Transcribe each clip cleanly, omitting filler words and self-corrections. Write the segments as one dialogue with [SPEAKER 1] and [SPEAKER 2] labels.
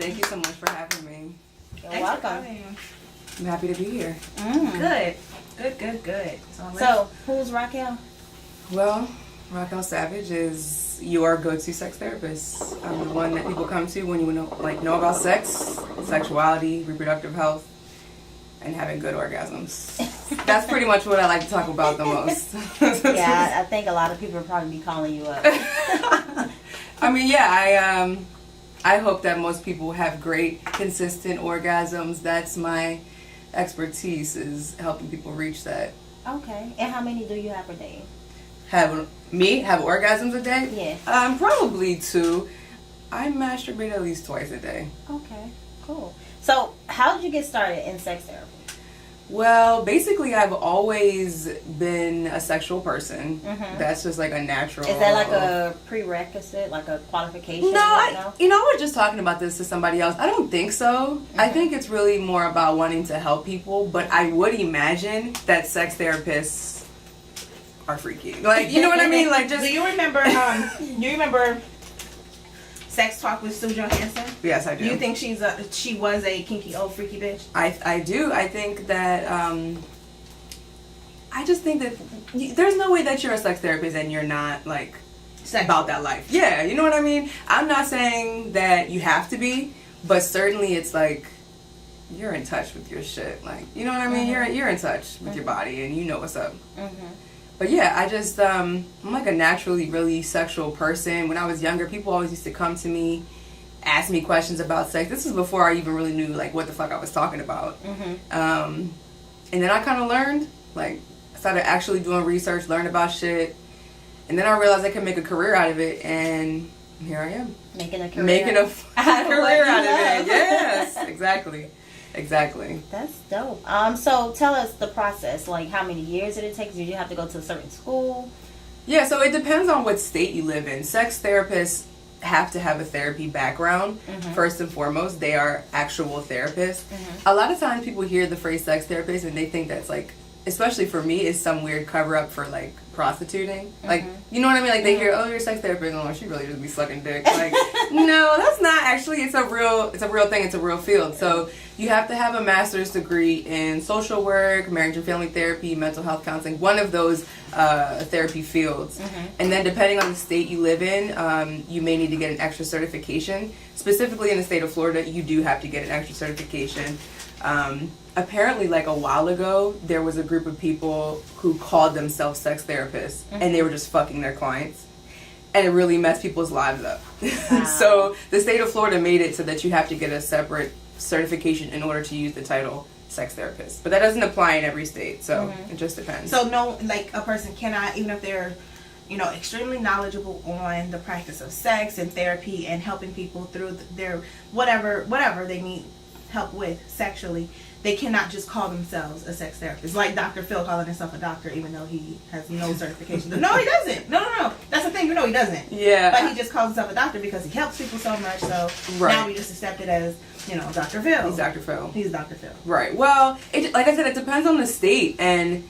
[SPEAKER 1] Thank you so much for having me.
[SPEAKER 2] You're welcome.
[SPEAKER 1] I'm happy to be here.
[SPEAKER 2] Good. So, who's Raquel?
[SPEAKER 1] Well, RaquelSAVAGE is your go-to sex therapist. I'm the one that people come to when you know about sex, sexuality, reproductive health, and having good orgasms. That's pretty much what I like to talk about the most.
[SPEAKER 2] Yeah, I think a lot of people will probably be calling you up.
[SPEAKER 1] I mean, yeah, I hope that most people have great, consistent orgasms. That's my expertise, is helping people reach that.
[SPEAKER 2] Okay. And how many do you have per day?
[SPEAKER 1] Have orgasms a day?
[SPEAKER 2] Yeah.
[SPEAKER 1] Probably 2. I masturbate at least twice a day.
[SPEAKER 2] Okay, cool. So, how did you get started in sex therapy?
[SPEAKER 1] Well, basically, I've always been a sexual person. That's just like a natural.
[SPEAKER 2] Is that like a prerequisite, like a qualification?
[SPEAKER 1] No, I was just talking about this to somebody else. I don't think so. I think it's really more about wanting to help people. But I would imagine that sex therapists are freaky. Like, you know what I mean? Like, just.
[SPEAKER 3] Do you remember? Sex Talk with Sue Johansson?
[SPEAKER 1] Yes, I do.
[SPEAKER 3] Do you think she was a kinky old freaky bitch?
[SPEAKER 1] I do. I think that I just think that there's no way that you're a sex therapist and you're not like about that life. Yeah, you know what I mean? I'm not saying that you have to be, but certainly it's like you're in touch with your shit. Like, you know what I mean? You're in touch with your body and you know what's up. But yeah, I just, I'm like a naturally really sexual person. When I was younger, people always used to come to me, ask me questions about sex. This was before I even really knew like what the fuck I was talking about. And then I kind of learned, like, I started actually doing research, learned about shit. And then I realized I could make a career out of it, and here I am.
[SPEAKER 2] Making a career
[SPEAKER 1] career out of it. Yes, exactly.
[SPEAKER 2] That's dope. So tell us the process. Like, how many years did it take? Did you have to go to a certain school?
[SPEAKER 1] Yeah, so it depends on what state you live in. Sex therapists have to have a therapy background. First and foremost, they are actual therapists. A lot of times people hear the phrase sex therapist and they think that's like, especially for me, is some weird cover up for like prostituting. Like, you know what I mean? Like, they hear, oh, you're a sex therapist. Oh, she really just be sucking dick. Like, no, that's not actually. It's a real thing. It's a real field. So you have to have a master's degree in social work, marriage and family therapy, mental health counseling, one of those therapy fields. And then depending on the state you live in, you may need to get an extra certification. Specifically in the state of Florida, you do have to get an extra certification. Apparently, like a while ago, there was a group of people who called themselves sex therapists, and they were just fucking their clients. And it really messed people's lives up.
[SPEAKER 2] Wow.
[SPEAKER 1] So the state of Florida made it so that you have to get a separate certification in order to use the title sex therapist. But that doesn't apply in every state, so it just depends.
[SPEAKER 3] So no, like a person cannot, even if they're, extremely knowledgeable on the practice of sex and therapy and helping people through their whatever they need help with sexually, they cannot just call themselves a sex therapist. Like Dr. Phil calling himself a doctor even though he has no certification. No, he doesn't. No. That's the thing. He doesn't.
[SPEAKER 1] Yeah.
[SPEAKER 3] But he just calls himself a doctor because he helps people so much. So now we just accept it as, Dr. Phil.
[SPEAKER 1] He's Dr. Phil.
[SPEAKER 3] He's Dr. Phil.
[SPEAKER 1] Right. Well, like I said, it depends on the state. And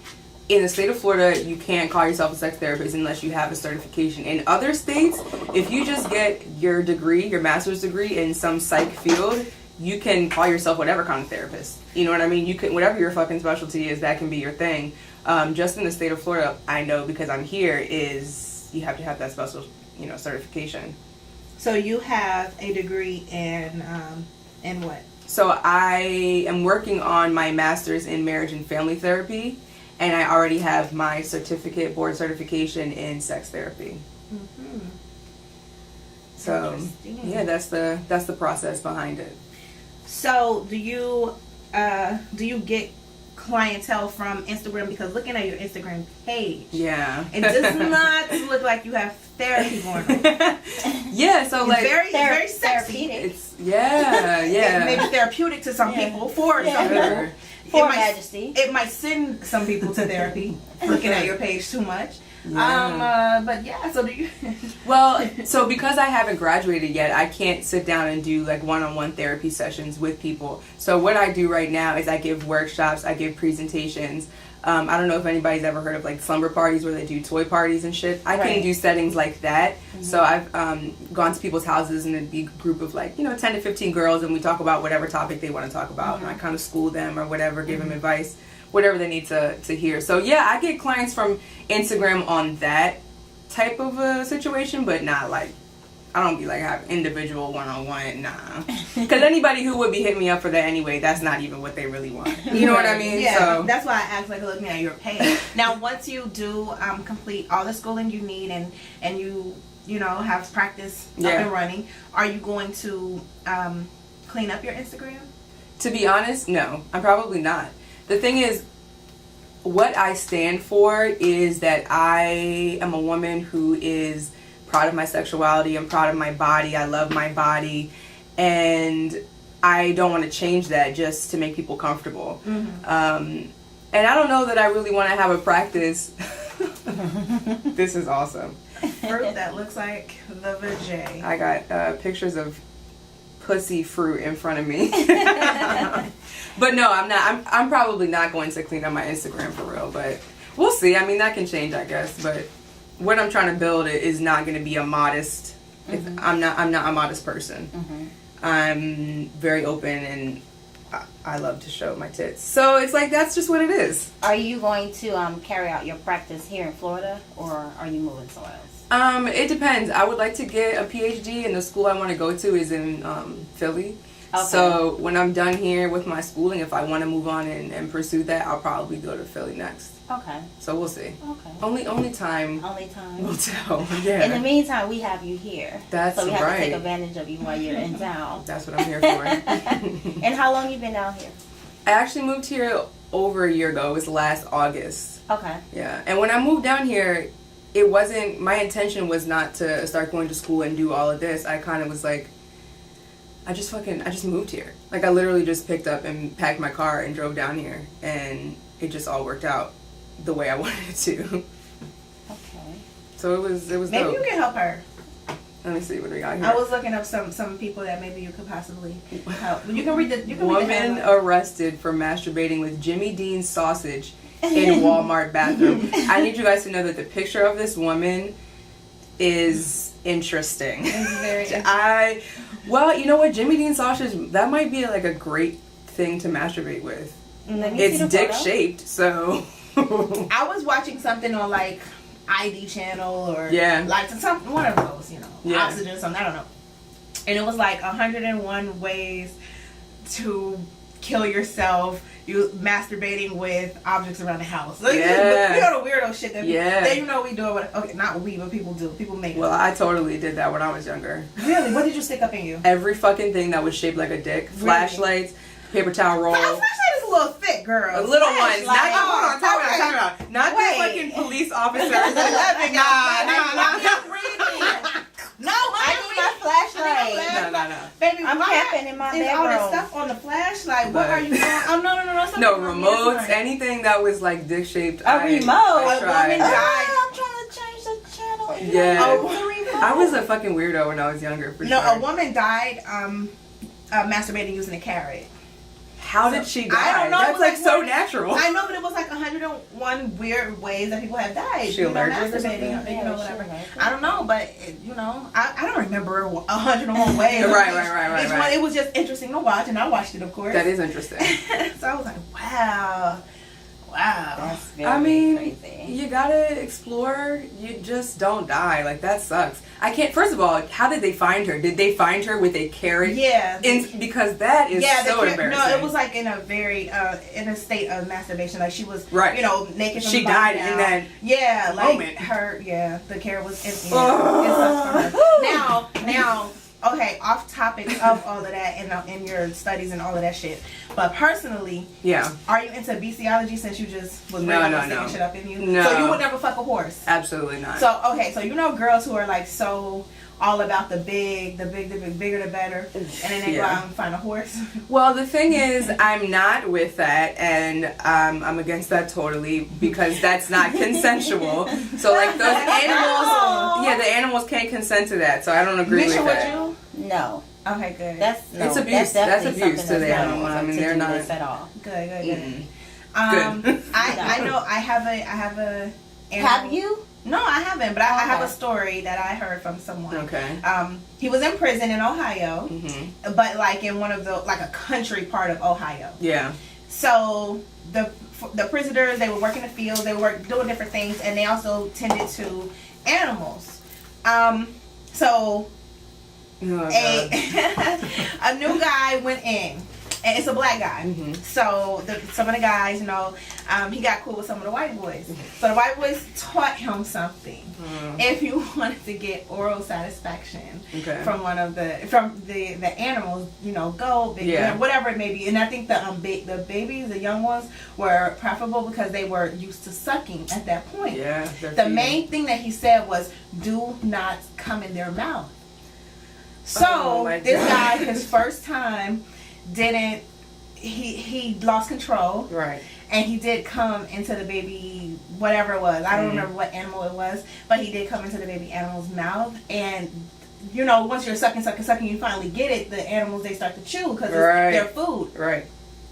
[SPEAKER 1] in the state of Florida, you can't call yourself a sex therapist unless you have a certification. In other states, if you just get your degree, your master's degree in some psych field, you can call yourself whatever kind of therapist. You know what I mean? You can, whatever your fucking specialty is, that can be your thing. Just in the state of Florida, I know because I'm here, is you have to have that special, certification.
[SPEAKER 3] So you have a degree in what?
[SPEAKER 1] So I am working on my master's in marriage and family therapy, and I already have my certificate, board certification in sex therapy. So yeah, that's the process behind it.
[SPEAKER 3] So do you get clientele from Instagram? Because looking at your Instagram page, it does not look like you have therapy going on.
[SPEAKER 1] Yeah, so like
[SPEAKER 3] very sexy.
[SPEAKER 1] It's maybe
[SPEAKER 3] therapeutic to some people. For some people,
[SPEAKER 2] Majesty,
[SPEAKER 3] it might send some people to therapy. Looking at your page too much. But yeah, so do you?
[SPEAKER 1] Well, so because I haven't graduated yet, I can't sit down and do like one-on-one therapy sessions with people. So what I do right now is I give workshops, I give presentations. I don't know if anybody's ever heard of like slumber parties where they do toy parties and shit. I can do settings like that. So I've gone to people's houses and it'd be a group of like, 10 to 15 girls, and we talk about whatever topic they want to talk about. And I kind of school them or whatever, give them advice, whatever they need to hear. So yeah, I get clients from Instagram on that type of a situation, but not like, I don't be like have individual one-on-one, nah. Because anybody who would be hitting me up for that anyway, that's not even what they really want. You know what I mean?
[SPEAKER 3] Yeah,
[SPEAKER 1] so
[SPEAKER 3] that's why I asked, like, looking at your page. Now, once you do complete all the schooling you need and you have practice up and running, are you going to clean up your Instagram?
[SPEAKER 1] To be honest, no, I'm probably not. The thing is, what I stand for is that I am a woman who is proud of my sexuality. I'm proud of my body. I love my body, and I don't want to change that just to make people comfortable. And I don't know that I really want to have a practice. This is awesome.
[SPEAKER 3] Fruit that looks like the vajay.
[SPEAKER 1] I got pictures of pussy fruit in front of me. But no, I'm not. I'm probably not going to clean up my Instagram for real, but we'll see. I mean, that can change, I guess, but what I'm trying to build is not going to be a modest. I'm not a modest person. I'm very open, and I love to show my tits. So it's like that's just what it is.
[SPEAKER 2] Are you going to carry out your practice here in Florida, or are you moving somewhere else?
[SPEAKER 1] It depends. I would like to get a PhD, and the school I want to go to is in Philly. Okay. So when I'm done here with my schooling, if I want to move on and pursue that, I'll probably go to Philly next.
[SPEAKER 2] Okay.
[SPEAKER 1] So we'll see.
[SPEAKER 2] Okay.
[SPEAKER 1] Only time.
[SPEAKER 2] Only time.
[SPEAKER 1] Will tell. Yeah.
[SPEAKER 2] In the meantime, we have you here.
[SPEAKER 1] That's
[SPEAKER 2] so we have
[SPEAKER 1] right.
[SPEAKER 2] to take advantage of you while you're in town.
[SPEAKER 1] That's what I'm here for.
[SPEAKER 2] And how long you been out here?
[SPEAKER 1] I actually moved here over a year ago. It was last August.
[SPEAKER 2] Okay.
[SPEAKER 1] Yeah. And when I moved down here, it wasn't, my intention was not to start going to school and do all of this. I kind of was like, I just moved here. Like I literally just picked up and packed my car and drove down here, and it just all worked out the way I wanted it to.
[SPEAKER 2] Okay.
[SPEAKER 1] So it was
[SPEAKER 3] Maybe
[SPEAKER 1] dope.
[SPEAKER 3] you can help her.
[SPEAKER 1] Let me see what we got here.
[SPEAKER 3] I was looking up some people that maybe you could possibly help. You can read the
[SPEAKER 1] Woman arrested for masturbating with Jimmy Dean's sausage in Walmart bathroom. I need you guys to know that the picture of this woman is interesting.
[SPEAKER 3] It's very interesting.
[SPEAKER 1] Well, you know what, Jimmy Dean sausage, that might be like a great thing to masturbate with. It's dick shaped, so
[SPEAKER 3] I was watching something on like ID channel or like some one of those, Oxygen, something, I don't know. And it was like 101 ways to kill yourself. You masturbating with objects around the house. Like,
[SPEAKER 1] yeah.
[SPEAKER 3] You know the weirdo shit that we do it. Okay, not we, but people do. People make.
[SPEAKER 1] Well, I totally did that when I was younger.
[SPEAKER 3] Really? What did you stick up in you?
[SPEAKER 1] Every fucking thing that was shaped like a dick. Really? Flashlights, paper towel roll.
[SPEAKER 3] Flashlight is a little thick, girl.
[SPEAKER 1] The little ones. Not time out. Not the fucking police officers.
[SPEAKER 3] No,
[SPEAKER 2] I need my flashlight.
[SPEAKER 1] No.
[SPEAKER 3] Baby,
[SPEAKER 2] I'm camping in my bedroom.
[SPEAKER 3] All this stuff on the flashlight. What are you doing? Oh, no.
[SPEAKER 1] No, remotes, anything that was like dick shaped.
[SPEAKER 2] A remote.
[SPEAKER 1] I tried.
[SPEAKER 2] I'm trying to change the channel.
[SPEAKER 1] Yeah. I was a fucking weirdo when I was younger, for sure.
[SPEAKER 3] No, a woman died masturbating using a carrot.
[SPEAKER 1] How did she die?
[SPEAKER 3] I don't know.
[SPEAKER 1] That's like so natural.
[SPEAKER 3] I know, but it was like 101 weird ways that people have died.
[SPEAKER 1] She allergic or something?
[SPEAKER 3] Whatever. I don't know, but I don't remember 101 ways.
[SPEAKER 1] Right.
[SPEAKER 3] It was just interesting to watch, and I watched it, of course.
[SPEAKER 1] That is interesting.
[SPEAKER 3] So I was like, wow.
[SPEAKER 2] That's very crazy.
[SPEAKER 1] You gotta explore. You just don't die. Like, that sucks. I can't. First of all, how did they find her? Did they find her with a carrot?
[SPEAKER 3] Yeah.
[SPEAKER 1] Because that is so embarrassing.
[SPEAKER 3] No, it was like in a very in a state of masturbation. Like she was, naked. From
[SPEAKER 1] she
[SPEAKER 3] the
[SPEAKER 1] died
[SPEAKER 3] down.
[SPEAKER 1] in that.
[SPEAKER 3] Yeah, like
[SPEAKER 1] moment.
[SPEAKER 3] The carrot was empty. It sucks for her. Now. Okay, off topic of all of that and in your studies and all of that shit. But personally, are you into bestiality since you just was sticking shit up in you?
[SPEAKER 1] No.
[SPEAKER 3] So you would never fuck a horse?
[SPEAKER 1] Absolutely not.
[SPEAKER 3] So girls who are like so all about the bigger the better, and then they go out and find a horse.
[SPEAKER 1] Well, the thing is, I'm not with that, and I'm against that totally because that's not consensual. So like those animals, the animals can't consent to that. So I don't agree with that.
[SPEAKER 2] Would you? No.
[SPEAKER 3] Okay, good.
[SPEAKER 1] It's abuse. That's abuse to the animals. I mean, they're not
[SPEAKER 2] at all.
[SPEAKER 3] Good.
[SPEAKER 1] Good.
[SPEAKER 3] I know I have a animal.
[SPEAKER 2] Have you?
[SPEAKER 3] No, I haven't, but I have
[SPEAKER 2] Okay.
[SPEAKER 3] a story that I heard from someone.
[SPEAKER 1] Okay.
[SPEAKER 3] He was in prison in Ohio,
[SPEAKER 1] Mm-hmm.
[SPEAKER 3] but like in one of the like a country part of Ohio.
[SPEAKER 1] Yeah.
[SPEAKER 3] So the prisoners, they would work in the fields, they would work doing different things, and they also tended to animals. So
[SPEAKER 1] Oh,
[SPEAKER 3] a new guy went in, and it's a black guy.
[SPEAKER 1] Mm-hmm.
[SPEAKER 3] So some of the guys, you know, he got cool with some of the white boys. So the white boys taught him something. If you wanted to get oral satisfaction
[SPEAKER 1] Okay.
[SPEAKER 3] from the animals, you know, goat, whatever it may be. And I think the babies, the young ones, were preferable because they were used to sucking at that point.
[SPEAKER 1] Yeah.
[SPEAKER 3] The main thing that he said was, do not come in their mouth. So this guy, his first time, he lost control.
[SPEAKER 1] Right.
[SPEAKER 3] And he did come into the baby, whatever it was. I don't remember what animal it was, but he did come into the baby animal's mouth. And, you know, once you're sucking, you finally get it, the animals, they start to chew because it's their food.
[SPEAKER 1] Right.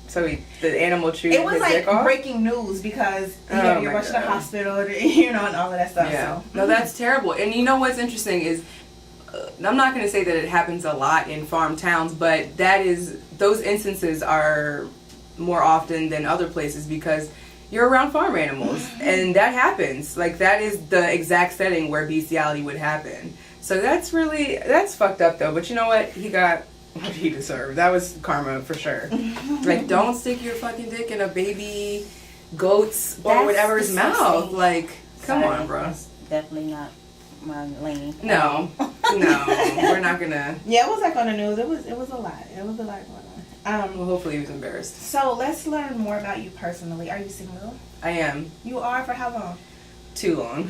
[SPEAKER 1] So the animal chewed
[SPEAKER 3] It was
[SPEAKER 1] his
[SPEAKER 3] like
[SPEAKER 1] dick off?
[SPEAKER 3] breaking news because you're rushing to the hospital, you know, and all of that stuff.
[SPEAKER 1] Yeah.
[SPEAKER 3] So.
[SPEAKER 1] No, that's terrible. And you know what's interesting is, I'm not going to say that it happens a lot in farm towns, but those instances are more often than other places because you're around farm animals and that happens. Like that is the exact setting where bestiality would happen. So that's fucked up though. But you know what? He got what he deserved. That was karma for sure. Like don't stick your fucking dick in a baby goat's or whatever's mouth. Like come on, bro.
[SPEAKER 2] That's definitely not my lane.
[SPEAKER 1] No, we're not gonna.
[SPEAKER 3] Yeah, it was like on the news. It was a lot. It was a lot going on.
[SPEAKER 1] Well, hopefully he was embarrassed.
[SPEAKER 3] So let's learn more about you personally. Are you single?
[SPEAKER 1] I am.
[SPEAKER 3] You are for how long?
[SPEAKER 1] Too long.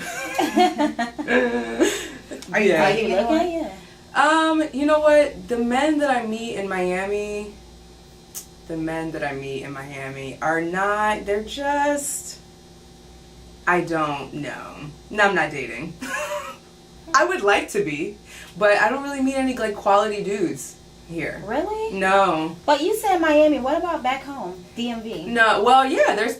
[SPEAKER 3] Are you
[SPEAKER 1] Yeah.
[SPEAKER 3] dating anyone?
[SPEAKER 2] Yeah.
[SPEAKER 1] You know what? The men that I meet in Miami are not, they're just, I don't know. No, I'm not dating. I would like to be, but I don't really meet any like quality dudes here.
[SPEAKER 2] Really?
[SPEAKER 1] No.
[SPEAKER 2] But you said Miami. What about back home, DMV?
[SPEAKER 1] No. Well, yeah. There's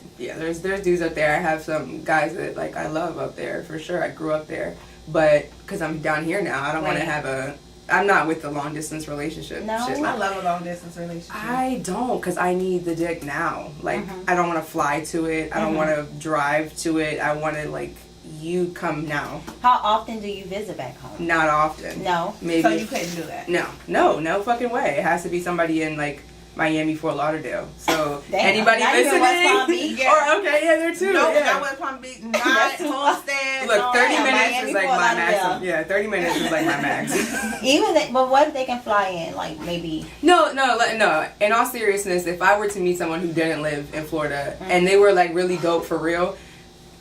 [SPEAKER 1] dudes up there. I have some guys that like I love up there for sure. I grew up there, but because I'm down here now, I don't want to have I'm not with the long distance relationship.
[SPEAKER 2] No?
[SPEAKER 1] shit.
[SPEAKER 3] I love a long distance relationship.
[SPEAKER 1] I don't, because I need the dick now. Like, I don't want to fly to it. I don't want to drive to it. I want to, like, you come now.
[SPEAKER 2] How often do you visit back home?
[SPEAKER 1] Not often.
[SPEAKER 2] No.
[SPEAKER 1] Maybe.
[SPEAKER 3] So you couldn't do that?
[SPEAKER 1] No fucking way. It has to be somebody in, like, Miami, Fort Lauderdale. So,
[SPEAKER 2] Damn.
[SPEAKER 1] anybody
[SPEAKER 2] Not even
[SPEAKER 1] listening?
[SPEAKER 2] West Palm Beach?
[SPEAKER 1] Or, okay, yeah, there too.
[SPEAKER 3] No,
[SPEAKER 1] yeah.
[SPEAKER 3] not West Palm Beach. Not Homestead.
[SPEAKER 1] Look,
[SPEAKER 3] no,
[SPEAKER 1] 30
[SPEAKER 3] yeah,
[SPEAKER 1] minutes
[SPEAKER 3] Miami,
[SPEAKER 1] is like
[SPEAKER 3] Fort
[SPEAKER 1] my
[SPEAKER 3] Lauderdale.
[SPEAKER 1] maximum. Yeah, 30 minutes is like my max.
[SPEAKER 2] But what if they can fly in? Like maybe.
[SPEAKER 1] No. In all seriousness, if I were to meet someone who didn't live in Florida and they were like really dope for real,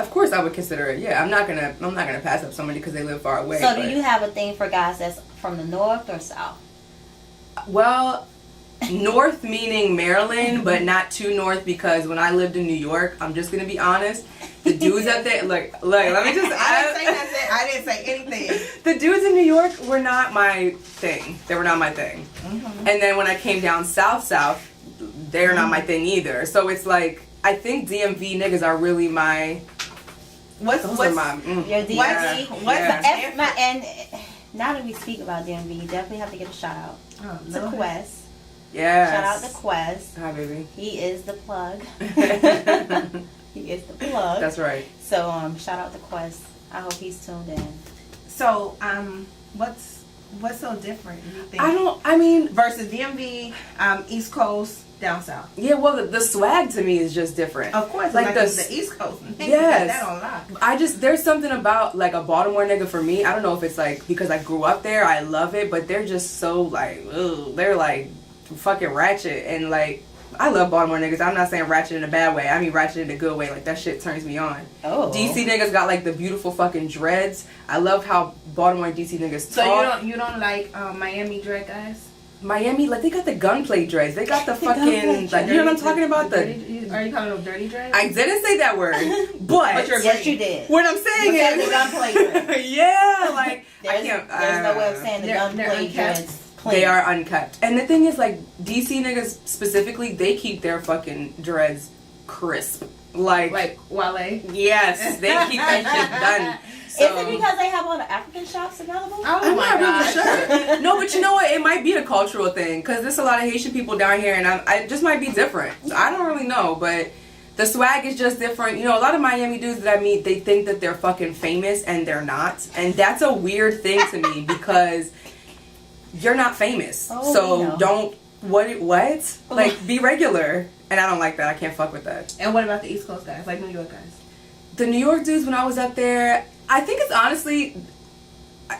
[SPEAKER 1] of course I would consider it. Yeah, I'm not gonna pass up somebody because they live far away.
[SPEAKER 2] So do you have a thing for guys that's from the north or south?
[SPEAKER 1] Well, north meaning Maryland, but not too north because when I lived in New York, I'm just gonna be honest, the dudes up there, look, let me just.
[SPEAKER 3] I didn't say nothing. I didn't say anything.
[SPEAKER 1] The dudes in New York were not my thing. They were not my thing.
[SPEAKER 3] Mm-hmm.
[SPEAKER 1] And then when I came down south, they're not my thing either. So it's like I think DMV niggas are really my.
[SPEAKER 3] What's
[SPEAKER 2] Your DMV.
[SPEAKER 1] Yeah.
[SPEAKER 2] And now that we speak about DMV, you definitely have to give a shout out to Quest.
[SPEAKER 1] Yes.
[SPEAKER 2] Shout out to Quest.
[SPEAKER 1] Hi, baby.
[SPEAKER 2] He is the plug. He is the plug.
[SPEAKER 1] That's right.
[SPEAKER 2] So shout out to Quest. I hope he's tuned in.
[SPEAKER 3] So what's so different? You think?
[SPEAKER 1] I mean,
[SPEAKER 3] versus DMV, East Coast, down south.
[SPEAKER 1] Yeah, well, the swag to me is just different.
[SPEAKER 3] Of course,
[SPEAKER 1] like
[SPEAKER 3] the East Coast.
[SPEAKER 1] Yes.
[SPEAKER 3] That on lock.
[SPEAKER 1] There's something about like a Baltimore nigga for me. I don't know if it's like because I grew up there, I love it, but they're just so like, ugh, they're like fucking ratchet and like. I love Baltimore niggas. I'm not saying ratchet in a bad way. I mean ratchet in a good way. Like that shit turns me on.
[SPEAKER 2] Oh.
[SPEAKER 1] DC niggas got like the beautiful fucking dreads. I love how Baltimore and DC niggas
[SPEAKER 3] talk.
[SPEAKER 1] So
[SPEAKER 3] you don't like Miami dread guys?
[SPEAKER 1] Miami, like they got the gunplay dreads. They got the fucking like you know what I'm talking about?
[SPEAKER 3] Are you calling them dirty dreads?
[SPEAKER 1] I didn't say that word, but
[SPEAKER 2] yes, you did.
[SPEAKER 1] What I'm saying is
[SPEAKER 2] the gunplay dreads.
[SPEAKER 1] Yeah, like
[SPEAKER 2] there's no way of saying the gunplay dreads.
[SPEAKER 1] They are unkept. And the thing is, like, DC niggas specifically, they keep their fucking dreads crisp. Like
[SPEAKER 3] Wale.
[SPEAKER 1] yes, they keep that shit done. So,
[SPEAKER 2] Is it because they have all the African shops available?
[SPEAKER 3] Oh
[SPEAKER 1] I'm
[SPEAKER 3] my
[SPEAKER 1] not
[SPEAKER 3] god.
[SPEAKER 1] really sure. No, but you know what? It might be a cultural thing because there's a lot of Haitian people down here, and I just might be different. So I don't really know, but the swag is just different. You know, a lot of Miami dudes that I meet, they think that they're fucking famous, and they're not. And that's a weird thing to me because you're not famous.
[SPEAKER 2] Oh,
[SPEAKER 1] so
[SPEAKER 2] no.
[SPEAKER 1] don't what? Like be regular. And I don't like that. I can't fuck with that.
[SPEAKER 3] And what about the East Coast guys, like New York guys?
[SPEAKER 1] The New York dudes, when I was up there, I think it's honestly,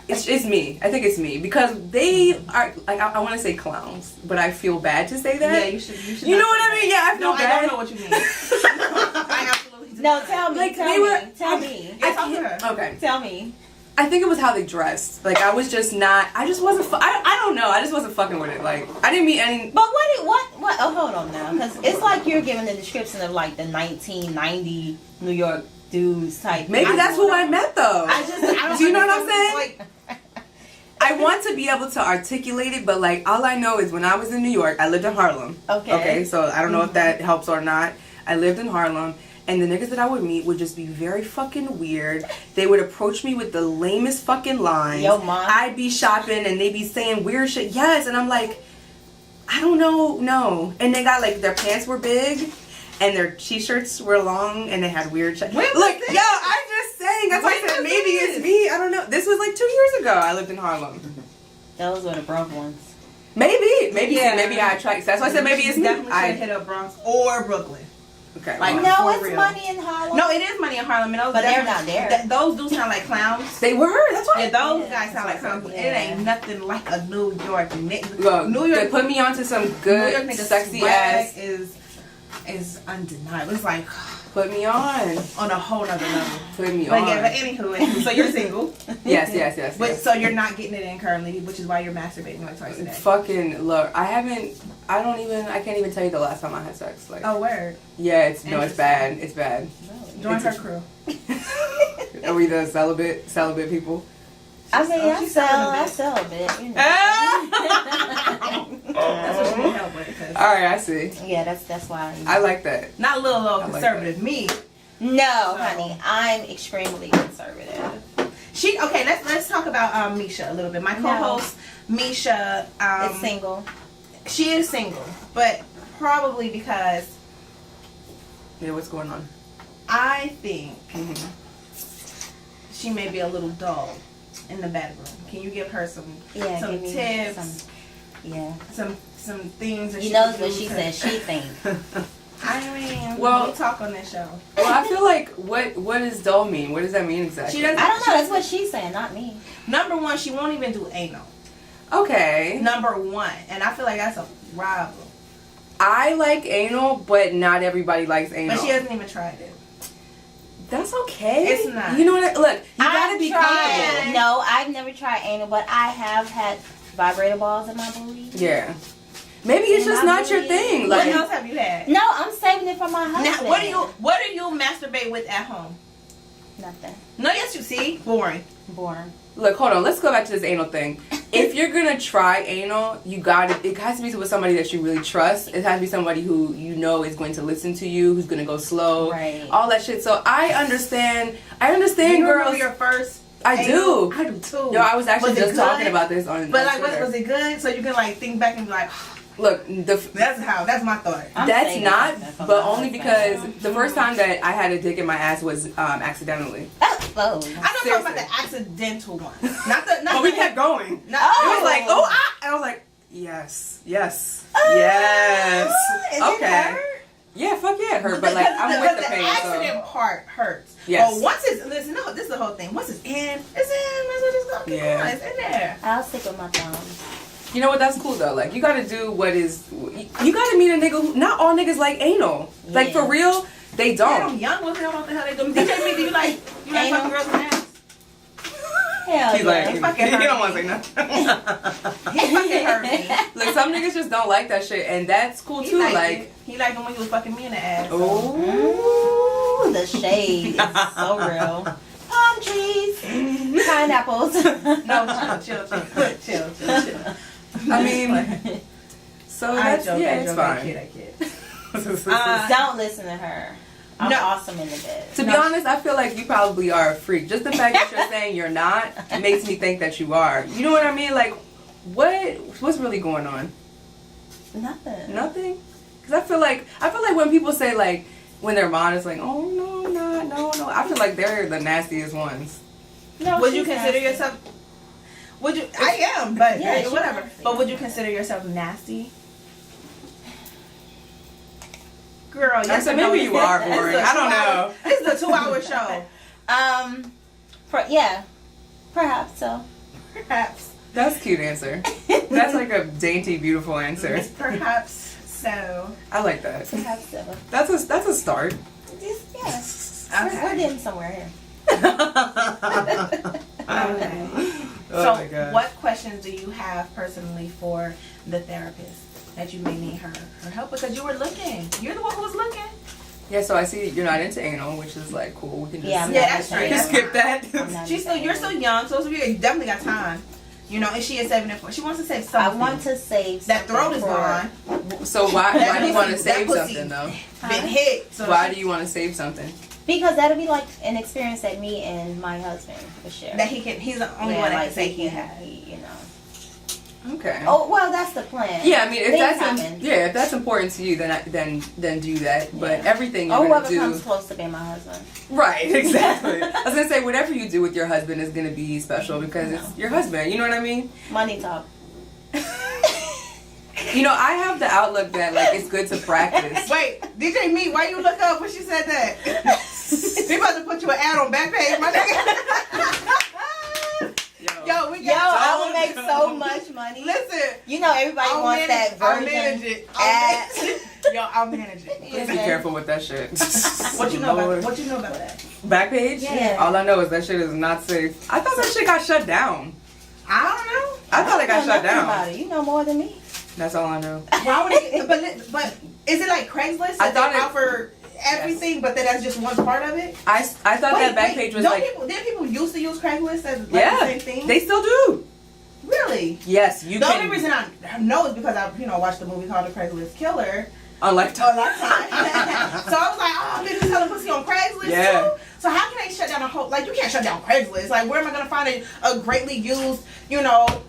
[SPEAKER 1] it's me. I think it's me because they are like I want to say clowns, but I feel bad to say that.
[SPEAKER 3] Yeah, you should.
[SPEAKER 1] You know what I mean? Yeah, I feel bad.
[SPEAKER 3] I don't know what you mean. I absolutely do
[SPEAKER 2] No,
[SPEAKER 3] not.
[SPEAKER 2] tell me.
[SPEAKER 1] Like,
[SPEAKER 2] tell
[SPEAKER 1] they
[SPEAKER 2] me.
[SPEAKER 1] were-
[SPEAKER 2] Tell me.
[SPEAKER 3] Yeah, talk to her.
[SPEAKER 1] Okay.
[SPEAKER 2] Tell me.
[SPEAKER 1] I think it was how they dressed. Like I was just not. I just wasn't. I don't know. I just wasn't fucking with it. Like I didn't meet any.
[SPEAKER 2] But what? Oh, hold on now, because it's like you're giving the description of like the 1990 New York dudes type.
[SPEAKER 1] Maybe that's who I met though.
[SPEAKER 3] I don't
[SPEAKER 1] Do you know what I'm
[SPEAKER 3] understand,
[SPEAKER 1] saying?
[SPEAKER 3] Like,
[SPEAKER 1] I want to be able to articulate it, but like all I know is when I was in New York, I lived in Harlem.
[SPEAKER 2] Okay.
[SPEAKER 1] Okay, so I don't know if that helps or not. I lived in Harlem, and the niggas that I would meet would just be very fucking weird. They would approach me with the lamest fucking lines.
[SPEAKER 2] Yo, mom.
[SPEAKER 1] I'd be shopping, and they'd be saying weird shit. Yes, and I'm like, I don't know, no. And they got like their pants were big, and their t-shirts were long, and they had weird shit.
[SPEAKER 3] When was
[SPEAKER 1] Look,
[SPEAKER 3] this?
[SPEAKER 1] yo, I'm just saying. That's why I
[SPEAKER 3] When
[SPEAKER 1] said
[SPEAKER 3] was
[SPEAKER 1] maybe
[SPEAKER 3] this?
[SPEAKER 1] it's me. I don't know. This was like 2 years ago. I lived in Harlem.
[SPEAKER 2] Those were the broke ones.
[SPEAKER 1] Maybe,
[SPEAKER 3] Yeah.
[SPEAKER 1] maybe I attract. That's why I said maybe it's me.
[SPEAKER 3] definitely should hit up Bronx or Brooklyn.
[SPEAKER 1] Okay.
[SPEAKER 3] Like,
[SPEAKER 1] well,
[SPEAKER 2] No,
[SPEAKER 3] for
[SPEAKER 2] it's
[SPEAKER 3] real.
[SPEAKER 2] money in Harlem.
[SPEAKER 3] No, it is money in Harlem, and those
[SPEAKER 2] But they're
[SPEAKER 3] definitely-
[SPEAKER 2] not there.
[SPEAKER 3] Those do sound like clowns.
[SPEAKER 1] they were. That's why.
[SPEAKER 3] Yeah, those
[SPEAKER 2] Yeah,
[SPEAKER 3] guys sound like
[SPEAKER 2] that's
[SPEAKER 3] clowns.
[SPEAKER 2] what-
[SPEAKER 3] It
[SPEAKER 2] yeah.
[SPEAKER 3] ain't nothing like a New York nigga.
[SPEAKER 1] Look,
[SPEAKER 3] New
[SPEAKER 1] they
[SPEAKER 3] York
[SPEAKER 1] put me onto some
[SPEAKER 3] New York
[SPEAKER 1] good,
[SPEAKER 3] nigga
[SPEAKER 1] sexy
[SPEAKER 3] swag
[SPEAKER 1] ass.
[SPEAKER 3] is undeniable. It's like
[SPEAKER 1] Put me on.
[SPEAKER 3] on a whole nother level.
[SPEAKER 1] Put me
[SPEAKER 3] But
[SPEAKER 1] on.
[SPEAKER 3] yeah, but anywho, so you're single.
[SPEAKER 1] Yes.
[SPEAKER 3] But so you're not getting it in currently, which is why you're masturbating like twice a day.
[SPEAKER 1] Fucking look. I can't even tell you the last time I had sex. Like,
[SPEAKER 3] Oh, word.
[SPEAKER 1] yeah, it's bad. It's bad.
[SPEAKER 3] Join
[SPEAKER 1] It's
[SPEAKER 3] her
[SPEAKER 1] a-
[SPEAKER 3] crew.
[SPEAKER 1] Are we the celibate people?
[SPEAKER 2] I mean, I
[SPEAKER 3] she's
[SPEAKER 2] sell
[SPEAKER 3] selling
[SPEAKER 2] a bit. You know.
[SPEAKER 3] That's what she need help with. 'cause
[SPEAKER 1] All right, I see.
[SPEAKER 2] Yeah, that's why.
[SPEAKER 1] I like that.
[SPEAKER 3] not a little old
[SPEAKER 1] I like
[SPEAKER 3] conservative me.
[SPEAKER 2] No,
[SPEAKER 3] So-
[SPEAKER 2] honey, I'm extremely conservative.
[SPEAKER 3] Okay. Let's talk about Misha a little bit. My co-host Misha
[SPEAKER 2] Is single.
[SPEAKER 3] she is single, but probably because
[SPEAKER 1] Yeah, what's going on?
[SPEAKER 3] I think
[SPEAKER 1] Mhm.
[SPEAKER 3] she may be a little dull in the bedroom. Can you give her some
[SPEAKER 2] Yeah,
[SPEAKER 3] some
[SPEAKER 2] give me
[SPEAKER 3] tips,
[SPEAKER 2] some. Yeah,
[SPEAKER 3] some things that
[SPEAKER 2] you
[SPEAKER 3] she
[SPEAKER 2] know
[SPEAKER 3] can
[SPEAKER 2] what
[SPEAKER 3] do
[SPEAKER 2] she
[SPEAKER 3] to-
[SPEAKER 2] said. She think.
[SPEAKER 3] I mean,
[SPEAKER 1] Well-
[SPEAKER 3] we talk on this show.
[SPEAKER 1] Well, I feel like what does dull mean? What does that mean exactly?
[SPEAKER 3] She doesn't.
[SPEAKER 2] I don't know. That's what she's saying, not me.
[SPEAKER 3] Number one, she won't even do anal.
[SPEAKER 1] Okay.
[SPEAKER 3] Number one, and I feel like that's a problem.
[SPEAKER 1] I like anal, but not everybody likes anal.
[SPEAKER 3] But she hasn't even tried it.
[SPEAKER 1] That's okay.
[SPEAKER 3] It's not.
[SPEAKER 1] You know what? Look, you gotta
[SPEAKER 2] I've
[SPEAKER 1] be
[SPEAKER 2] tried.
[SPEAKER 1] comfortable.
[SPEAKER 2] No, I've never tried anal, but I have had vibrator balls in my booty.
[SPEAKER 1] Yeah. Maybe it's just not your thing.
[SPEAKER 3] What
[SPEAKER 1] Like,
[SPEAKER 3] else have you had?
[SPEAKER 2] No, I'm saving it for my husband.
[SPEAKER 3] Now, what do you masturbate with at home?
[SPEAKER 2] Nothing.
[SPEAKER 3] No, yes, you see, boring.
[SPEAKER 2] Boring.
[SPEAKER 1] look, hold on. Let's go back to this anal thing. If you're gonna try anal, it has to be with somebody that you really trust. It has to be somebody who you know is going to listen to you, who's gonna go slow,
[SPEAKER 2] Right.
[SPEAKER 1] all that shit. So I understand,
[SPEAKER 3] You remember
[SPEAKER 1] girls.
[SPEAKER 3] your first?
[SPEAKER 1] I
[SPEAKER 3] anal?
[SPEAKER 1] do.
[SPEAKER 3] I do too.
[SPEAKER 1] No, I was actually
[SPEAKER 3] Was it
[SPEAKER 1] just talking
[SPEAKER 3] good?
[SPEAKER 1] about this on.
[SPEAKER 3] But
[SPEAKER 1] on
[SPEAKER 3] like,
[SPEAKER 1] Twitter.
[SPEAKER 3] was it good? So you can like think back and be like,
[SPEAKER 1] Look,
[SPEAKER 3] that's my thought.
[SPEAKER 2] I'm
[SPEAKER 1] that's
[SPEAKER 2] saving
[SPEAKER 1] not,
[SPEAKER 2] something for
[SPEAKER 1] but
[SPEAKER 2] my
[SPEAKER 1] only
[SPEAKER 2] husband.
[SPEAKER 1] because the first time that I had a dick in my ass was accidentally.
[SPEAKER 2] Oh.
[SPEAKER 3] I know talking about the accidental one, not the. Not
[SPEAKER 1] But we
[SPEAKER 3] the-
[SPEAKER 1] kept going.
[SPEAKER 3] Not,
[SPEAKER 1] It was like, oh, ah, and I was like, yes, yes.
[SPEAKER 3] Is it
[SPEAKER 1] Okay.
[SPEAKER 3] hurt?
[SPEAKER 1] Yeah, fuck yeah, it hurt, but like I'm with the pain.
[SPEAKER 3] accident
[SPEAKER 1] So.
[SPEAKER 3] part hurts.
[SPEAKER 1] Yes.
[SPEAKER 3] But once it's listen, no, this is the whole thing. Once it's in, it's in. Might as well just go keep
[SPEAKER 1] Yeah.
[SPEAKER 3] going. It's in there.
[SPEAKER 2] I'll stick with my thumb.
[SPEAKER 1] You know what? That's cool though. Like you gotta do what is. You gotta meet a nigga. Who, not all niggas like anal. Like
[SPEAKER 2] Yeah.
[SPEAKER 3] Oh.
[SPEAKER 1] for real, they
[SPEAKER 3] Damn,
[SPEAKER 1] don't.
[SPEAKER 3] young women don't know what the hell they do. DJ me, do you like
[SPEAKER 2] Anal.
[SPEAKER 3] fucking girls in the ass?
[SPEAKER 2] Hell
[SPEAKER 1] He's
[SPEAKER 2] yeah.
[SPEAKER 1] like,
[SPEAKER 3] He
[SPEAKER 1] he
[SPEAKER 3] fucking hurt
[SPEAKER 1] don't
[SPEAKER 3] me.
[SPEAKER 1] want to say nothing.
[SPEAKER 3] He fucking hurt me.
[SPEAKER 1] Look, some niggas just don't like that shit, and that's cool
[SPEAKER 3] He
[SPEAKER 1] too.
[SPEAKER 3] liked
[SPEAKER 1] Like,
[SPEAKER 3] it. He liked it when you was fucking me in the ass. so.
[SPEAKER 1] oh,
[SPEAKER 2] The shade is so real. Palm trees, pineapples.
[SPEAKER 3] No, chill.
[SPEAKER 1] I mean, so
[SPEAKER 3] I
[SPEAKER 1] that's
[SPEAKER 3] joke,
[SPEAKER 1] yeah,
[SPEAKER 3] I
[SPEAKER 1] it's
[SPEAKER 3] joke, I
[SPEAKER 1] fine.
[SPEAKER 3] kid.
[SPEAKER 2] Don't listen to her. I'm awesome in the bed.
[SPEAKER 1] To be honest, I feel like you probably are a freak. Just the fact that you're saying you're not makes me think that you are. You know what I mean? Like, what's really going on?
[SPEAKER 2] Nothing.
[SPEAKER 1] Nothing? Because I feel like when people say, like, when they're modest, like, oh, no, no. I feel like they're the nastiest ones.
[SPEAKER 2] No,
[SPEAKER 3] would you consider yourself... Would you... I am, but
[SPEAKER 2] yeah,
[SPEAKER 3] whatever.
[SPEAKER 2] Nasty.
[SPEAKER 3] But would you consider yourself nasty? Girl, yes.
[SPEAKER 1] So maybe you are boring. I don't know.
[SPEAKER 3] This is a 2-hour show.
[SPEAKER 2] Perhaps so.
[SPEAKER 3] Perhaps.
[SPEAKER 1] That's a cute answer. That's like a dainty, beautiful answer.
[SPEAKER 3] Perhaps so.
[SPEAKER 1] I like that.
[SPEAKER 2] Perhaps so.
[SPEAKER 1] That's a start.
[SPEAKER 2] We're getting somewhere here.
[SPEAKER 3] Okay.
[SPEAKER 1] Oh
[SPEAKER 3] So,
[SPEAKER 1] my God.
[SPEAKER 3] what questions do you have personally for the therapist that you may need her help? Because you were looking. You're the one who was looking.
[SPEAKER 1] Yeah, so I see you're not into anal, which is like cool. We can just
[SPEAKER 2] Yeah, I'm
[SPEAKER 3] Yeah,
[SPEAKER 2] not
[SPEAKER 3] that's
[SPEAKER 2] into
[SPEAKER 3] right.
[SPEAKER 1] we can
[SPEAKER 2] it.
[SPEAKER 1] skip that.
[SPEAKER 2] I'm not into
[SPEAKER 3] You're
[SPEAKER 2] it.
[SPEAKER 3] so young, so you definitely got time. You know, and she is saving it for. She wants to save
[SPEAKER 2] I
[SPEAKER 3] something.
[SPEAKER 2] want to save
[SPEAKER 3] That throat is
[SPEAKER 2] something
[SPEAKER 3] gone.
[SPEAKER 1] So why do you want to
[SPEAKER 3] That
[SPEAKER 1] save
[SPEAKER 3] pussy
[SPEAKER 1] something though?
[SPEAKER 3] Been hit. So
[SPEAKER 1] Why do you want to save something?
[SPEAKER 2] Because that'll be like an experience that me and my husband will share.
[SPEAKER 3] that he can? He's the only one that can say he has.
[SPEAKER 2] you know.
[SPEAKER 1] Okay.
[SPEAKER 2] Oh well, that's the plan.
[SPEAKER 1] Yeah, I mean, if
[SPEAKER 2] Things
[SPEAKER 1] that's
[SPEAKER 2] happen.
[SPEAKER 1] if that's important to you, then do that. But
[SPEAKER 2] Yeah.
[SPEAKER 1] everything you're
[SPEAKER 2] Or
[SPEAKER 1] gonna
[SPEAKER 2] whoever
[SPEAKER 1] do,
[SPEAKER 2] comes close to being my husband.
[SPEAKER 1] right? Exactly. I was gonna say whatever you do with your husband is gonna be special because it's your husband. You know what I mean?
[SPEAKER 2] Money talk.
[SPEAKER 1] You know, I have the outlook that like it's good to practice.
[SPEAKER 3] Wait, DJ Me, why you look up when she said that? We about to put you an ad on Backpage, my nigga. Yo, we got.
[SPEAKER 2] I will make so much money.
[SPEAKER 3] Listen,
[SPEAKER 2] You know everybody wants that
[SPEAKER 3] I'll
[SPEAKER 2] version.
[SPEAKER 3] manage it.
[SPEAKER 2] ad.
[SPEAKER 3] Yo, I'll manage it.
[SPEAKER 1] Please be careful with that shit.
[SPEAKER 3] What you know about? What you know about that?
[SPEAKER 1] Backpage?
[SPEAKER 2] Yeah.
[SPEAKER 1] All I know is that shit is not safe. I thought that shit got shut down.
[SPEAKER 3] I don't know.
[SPEAKER 1] I thought it got
[SPEAKER 2] know
[SPEAKER 1] shut
[SPEAKER 2] nothing
[SPEAKER 1] down.
[SPEAKER 2] about it. You know more than me.
[SPEAKER 1] That's all I know.
[SPEAKER 3] Why would it? But is it like Craigslist?
[SPEAKER 1] I
[SPEAKER 3] That
[SPEAKER 1] thought
[SPEAKER 3] they
[SPEAKER 1] it-
[SPEAKER 3] offer everything, but then that's just one part of it.
[SPEAKER 1] I thought that Backpage was
[SPEAKER 3] don't
[SPEAKER 1] like,
[SPEAKER 3] didn't people used to use Craigslist as like
[SPEAKER 1] yeah,
[SPEAKER 3] the same thing?
[SPEAKER 1] they still do.
[SPEAKER 3] Really?
[SPEAKER 1] Yes, you
[SPEAKER 3] The
[SPEAKER 1] can.
[SPEAKER 3] only reason I know is because I watched the movie called The Craigslist Killer
[SPEAKER 1] on
[SPEAKER 3] a
[SPEAKER 1] Lifetime.
[SPEAKER 3] lifetime. So I was like, oh, they're selling pussy on Craigslist
[SPEAKER 1] Yeah.
[SPEAKER 3] too. So how can they shut down a whole? Like you can't shut down Craigslist. Like where am I gonna find a greatly used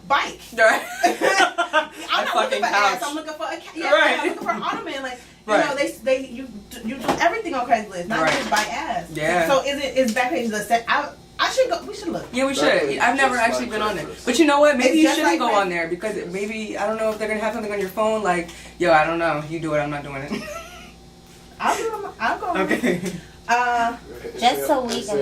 [SPEAKER 3] bike?
[SPEAKER 1] Right.
[SPEAKER 3] I'm
[SPEAKER 1] A
[SPEAKER 3] not looking
[SPEAKER 1] fucking
[SPEAKER 3] for
[SPEAKER 1] couch.
[SPEAKER 3] ass. I'm looking for
[SPEAKER 1] Right.
[SPEAKER 3] I'm looking for an ottoman. Like
[SPEAKER 1] Right.
[SPEAKER 3] you do everything on Craigslist, not
[SPEAKER 1] Right.
[SPEAKER 3] just buy ass.
[SPEAKER 1] Yeah.
[SPEAKER 3] So is Backpage the set? I should go. We should look.
[SPEAKER 1] Yeah, we should.
[SPEAKER 4] Backpage
[SPEAKER 1] I've never
[SPEAKER 4] just
[SPEAKER 1] actually
[SPEAKER 4] like
[SPEAKER 1] been on there.
[SPEAKER 4] Craigslist.
[SPEAKER 1] But you know what? Maybe
[SPEAKER 3] It's
[SPEAKER 1] you
[SPEAKER 3] just
[SPEAKER 1] shouldn't
[SPEAKER 3] like
[SPEAKER 1] go on there because maybe, I don't know if they're going to have something on your phone like, yo, I don't know. You do it. I'm not doing it.
[SPEAKER 3] I'll go.
[SPEAKER 1] Okay.
[SPEAKER 2] Just so we can,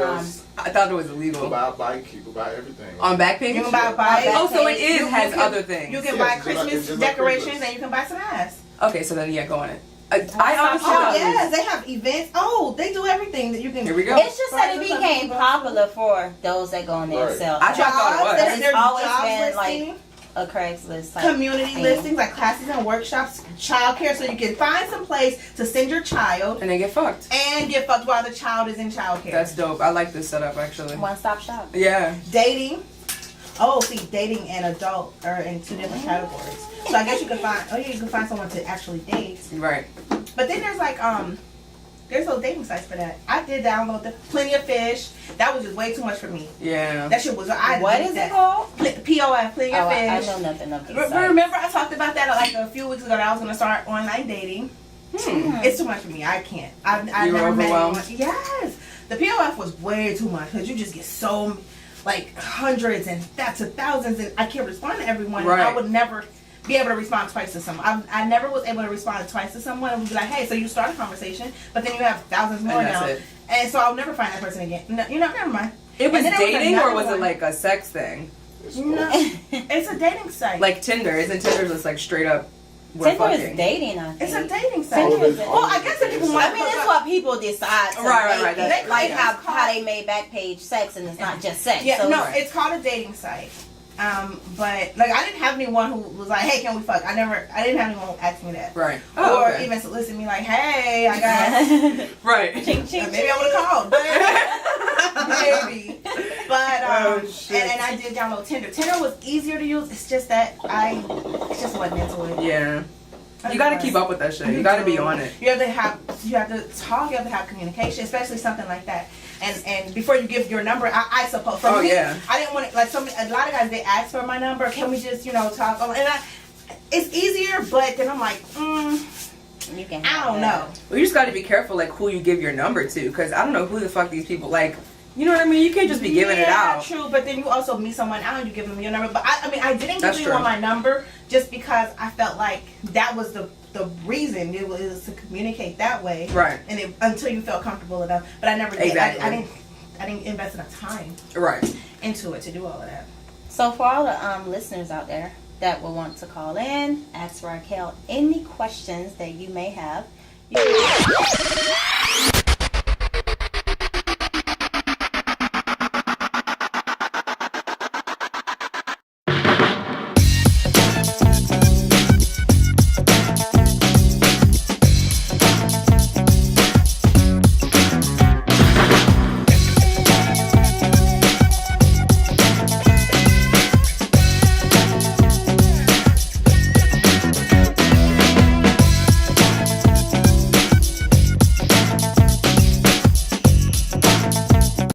[SPEAKER 1] I thought it was
[SPEAKER 4] You
[SPEAKER 1] illegal.
[SPEAKER 4] can buy a bike, you can buy everything.
[SPEAKER 1] On Backpage?
[SPEAKER 3] You can buy a bike.
[SPEAKER 1] Oh, so it
[SPEAKER 2] You
[SPEAKER 1] has
[SPEAKER 3] can-
[SPEAKER 1] other things.
[SPEAKER 3] You can
[SPEAKER 4] Yeah,
[SPEAKER 3] buy
[SPEAKER 4] it's just like-
[SPEAKER 3] Christmas
[SPEAKER 4] it's just like
[SPEAKER 3] decorations
[SPEAKER 4] Craigslist.
[SPEAKER 3] and you can buy some ass.
[SPEAKER 1] Okay, so then, yeah, go on it. I honestly
[SPEAKER 3] Oh
[SPEAKER 1] thought it was-
[SPEAKER 3] yes, they have events. Oh, they do everything that you can.
[SPEAKER 1] Here we go.
[SPEAKER 2] It's just that it became popular for those that go on there and
[SPEAKER 4] Right.
[SPEAKER 2] sell.
[SPEAKER 1] I thought it was.
[SPEAKER 3] There's
[SPEAKER 2] It's always
[SPEAKER 3] job
[SPEAKER 2] been, like,
[SPEAKER 3] listing,
[SPEAKER 2] a Craigslist type
[SPEAKER 3] community
[SPEAKER 2] thing.
[SPEAKER 3] listings like classes and workshops, childcare, so you can find some place to send your child
[SPEAKER 1] And they get fucked.
[SPEAKER 3] and get fucked while the child is in childcare.
[SPEAKER 1] That's dope. I like this setup, actually.
[SPEAKER 2] One-stop shop.
[SPEAKER 1] Yeah.
[SPEAKER 3] Dating. Oh, see, dating and adult are in two different categories. So I guess you can find. Oh yeah, you can find someone to actually date.
[SPEAKER 1] Right.
[SPEAKER 3] But then there's like there's those dating sites for that. I did download the Plenty of Fish. That was just way too much for me.
[SPEAKER 1] Yeah.
[SPEAKER 3] That shit was.
[SPEAKER 2] What is it called?
[SPEAKER 3] POF, Plenty of
[SPEAKER 2] Oh, I
[SPEAKER 3] Fish.
[SPEAKER 2] know nothing of these sites.
[SPEAKER 3] Remember I talked about that like a few weeks ago that I was gonna start online dating. It's too much for me. I can't. I
[SPEAKER 1] You were
[SPEAKER 3] never met
[SPEAKER 1] overwhelmed?
[SPEAKER 3] anyone. Yes. The POF was way too much because you just get so like hundreds and that's thousands and I can't respond to everyone.
[SPEAKER 1] Right.
[SPEAKER 3] I would never be able to respond twice to someone. I never was able to respond twice to someone and be like, hey, so you start a conversation, but then you have thousands more
[SPEAKER 1] And that's
[SPEAKER 3] now.
[SPEAKER 1] it.
[SPEAKER 3] And so I'll never find that person again. No, never mind.
[SPEAKER 1] It was
[SPEAKER 3] And then there was
[SPEAKER 1] dating or
[SPEAKER 3] another
[SPEAKER 1] was it
[SPEAKER 3] one.
[SPEAKER 1] like a sex thing?
[SPEAKER 4] It's
[SPEAKER 3] No,
[SPEAKER 4] both.
[SPEAKER 3] it's a dating site.
[SPEAKER 1] Like Tinder. Isn't Tinder just like straight up, we're
[SPEAKER 2] Tinder
[SPEAKER 1] fucking?
[SPEAKER 2] is dating, I think.
[SPEAKER 3] it's a dating site.
[SPEAKER 2] Tinder is
[SPEAKER 3] Well, I guess if people want
[SPEAKER 2] I mean, it's what people decide to
[SPEAKER 1] Right,
[SPEAKER 2] make
[SPEAKER 1] right,
[SPEAKER 2] it.
[SPEAKER 1] that's-
[SPEAKER 2] Like
[SPEAKER 3] yeah.
[SPEAKER 2] how they made Backpage sex, and it's not just sex.
[SPEAKER 3] Yeah,
[SPEAKER 2] so
[SPEAKER 3] no,
[SPEAKER 1] Right.
[SPEAKER 3] it's called a dating site. But like I didn't have anyone who was like, "Hey, can we fuck?" I didn't have anyone who asked me that,
[SPEAKER 1] Right. Oh,
[SPEAKER 3] or
[SPEAKER 1] okay.
[SPEAKER 3] even solicit me like, "Hey, I got."
[SPEAKER 1] Right.
[SPEAKER 2] ching, ching,
[SPEAKER 3] Maybe I would have called, but maybe. But
[SPEAKER 1] Oh, shit.
[SPEAKER 3] and I did download Tinder. Tinder was easier to use. It's just that I just wasn't into it.
[SPEAKER 1] Yeah. You got to keep up with that shit. You got to be on it.
[SPEAKER 3] You have to talk. You have to have communication, especially something like that. And before you give your number, I suppose for me, I didn't want it. Like a lot of guys, they ask for my number. Can we just talk? And it's easier, but then I'm like, I don't know.
[SPEAKER 1] Well, you just got to be careful, like who you give your number to, because I don't know who the fuck these people like. You know what I mean? You can't just be giving it out.
[SPEAKER 3] Yeah, true. But then you also meet someone out and you give them your number. But I didn't give anyone my number just because I felt like that was the reason. It was to communicate that way.
[SPEAKER 1] Right.
[SPEAKER 3] And until you felt comfortable enough. But I never did.
[SPEAKER 1] Exactly.
[SPEAKER 3] I didn't invest enough time.
[SPEAKER 1] Right.
[SPEAKER 3] Into it to do all of that.
[SPEAKER 2] So for all the listeners out there that will want to call in, ask Raquel any questions that you may have.